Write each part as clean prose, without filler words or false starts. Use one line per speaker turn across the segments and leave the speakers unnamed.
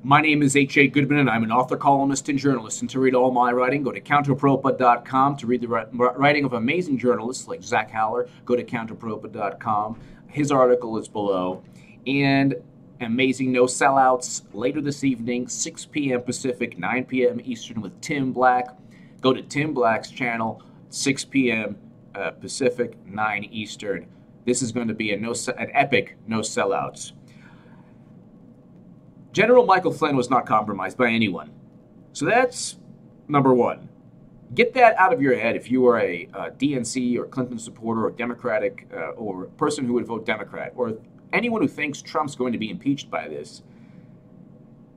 My name is H.A. Goodman, and I'm an author, columnist, and journalist. And to read all my writing, go to counterpropa.com. To read the writing of amazing journalists like Zach Haller, go to counterpropa.com. His article is below. And amazing no sellouts later this evening, 6 p.m. Pacific, 9 p.m. Eastern with Tim Black. Go to Tim Black's channel, 6 p.m. Pacific, 9 Eastern. This is going to be an epic no sellouts. General Michael Flynn was not compromised by anyone. So that's number one. Get that out of your head if you are a DNC or Clinton supporter or Democratic or person who would vote Democrat or anyone who thinks Trump's going to be impeached by this.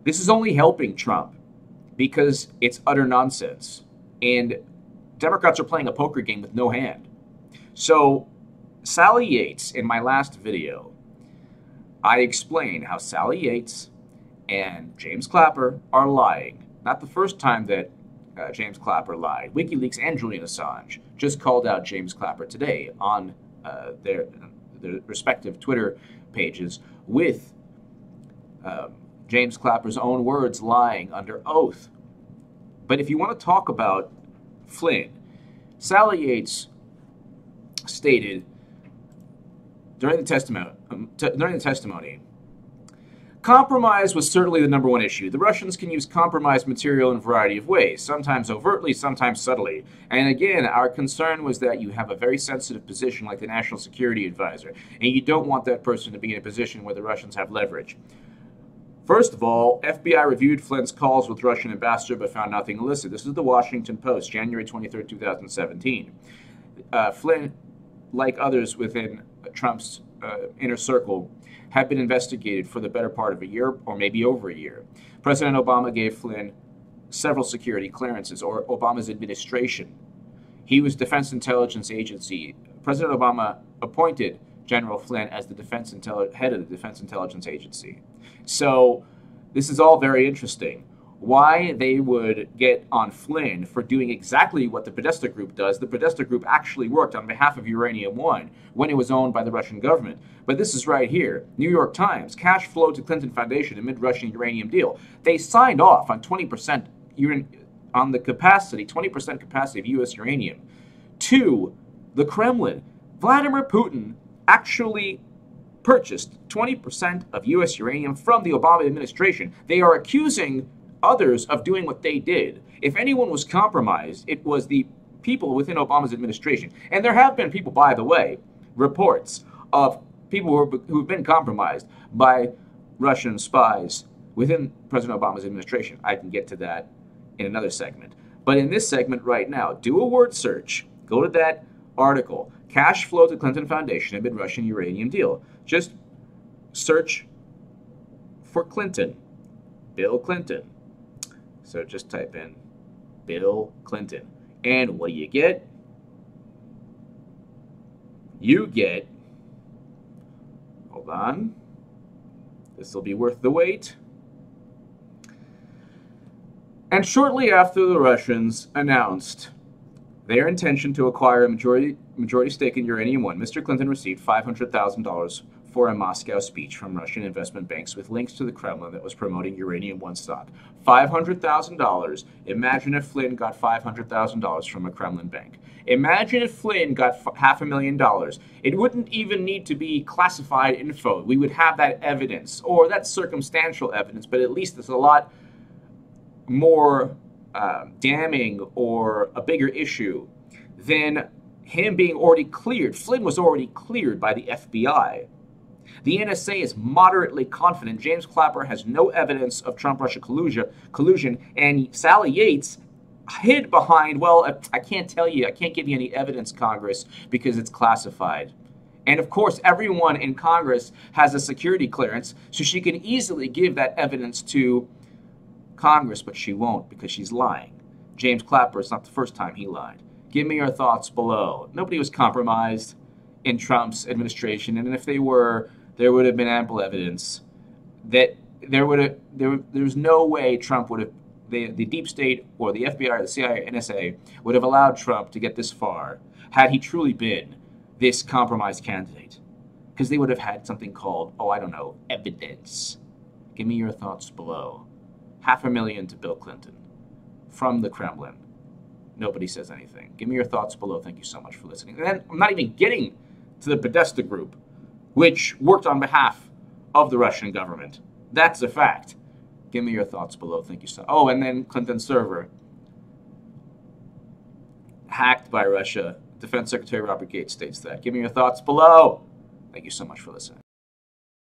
This is only helping Trump because it's utter nonsense. And Democrats are playing a poker game with no hand. So Sally Yates, in my last video, I explained how Sally Yates and James Clapper are lying. Not the first time that James Clapper lied. WikiLeaks and Julian Assange just called out James Clapper today on their respective Twitter pages with James Clapper's own words lying under oath. But if you want to talk about Flynn, Sally Yates stated during the testimony, compromise was certainly the number one issue. The Russians can use compromised material in a variety of ways, sometimes overtly, sometimes subtly. And again, our concern was that you have a very sensitive position like the National Security Advisor, and you don't want that person to be in a position where the Russians have leverage. First of all, FBI reviewed Flynn's calls with Russian ambassador but found nothing illicit. This is the Washington Post, January 23, 2017. Flynn, like others within Trump's inner circle, have been investigated for the better part of a year or maybe over a year. President Obama gave Flynn several security clearances, or Obama's administration. He was Defense Intelligence Agency. President Obama appointed General Flynn as the head of the Defense Intelligence Agency. So this is all very interesting. Why they would get on Flynn for doing exactly what the Podesta Group does. The Podesta Group actually worked on behalf of Uranium One when it was owned by the Russian government. But this is right here. New York Times, cash flow to Clinton Foundation amid Russian uranium deal. They signed off on 20% on the capacity, 20% capacity of U.S. uranium to the Kremlin. Vladimir Putin actually purchased 20% of U.S. uranium from the Obama administration. They are accusing others of doing what they did. If anyone was compromised, it was the people within Obama's administration. And there have been people, by the way, reports of people who've been compromised by Russian spies within President Obama's administration. I can get to that in another segment. But in this segment right now, do a word search. Go to that article, cash flow to Clinton Foundation amid Russian uranium deal. Just search for Clinton, Bill Clinton. So just type in Bill Clinton. And what do you get? You get, hold on, this will be worth the wait. And shortly after the Russians announced their intention to acquire a majority stake in Uranium One, Mr. Clinton received $500,000 for a Moscow speech from Russian investment banks with links to the Kremlin that was promoting Uranium One stock. $500,000. Imagine if Flynn got $500,000 from a Kremlin bank. Imagine if Flynn got $500,000. It wouldn't even need to be classified info. We would have that evidence, or that's circumstantial evidence, but at least it's a lot more damning or a bigger issue than him being already cleared. Flynn was already cleared by the FBI. The NSA is moderately confident James Clapper has no evidence of Trump-Russia collusion, and Sally Yates hid behind, well, I can't tell you, I can't give you any evidence, Congress, because it's classified. And of course, everyone in Congress has a security clearance, so she can easily give that evidence to Congress, but she won't because she's lying. James Clapper, it's not the first time he lied. Give me your thoughts below. Nobody was compromised in Trump's administration, and if they were, there would have been ample evidence that there's no way Trump would have, the deep state or the FBI or the CIA or NSA would have allowed Trump to get this far had he truly been this compromised candidate. Because they would have had something called, oh, I don't know, evidence. Give me your thoughts below. $500,000 to Bill Clinton from the Kremlin. Nobody says anything. Give me your thoughts below. Thank you so much for listening. And then I'm not even getting to the Podesta Group, which worked on behalf of the Russian government. That's a fact. Give me your thoughts below. Thank you so much. Oh, and then Clinton's server hacked by Russia. Defense Secretary Robert Gates states that. Give me your thoughts below. Thank you so much for listening.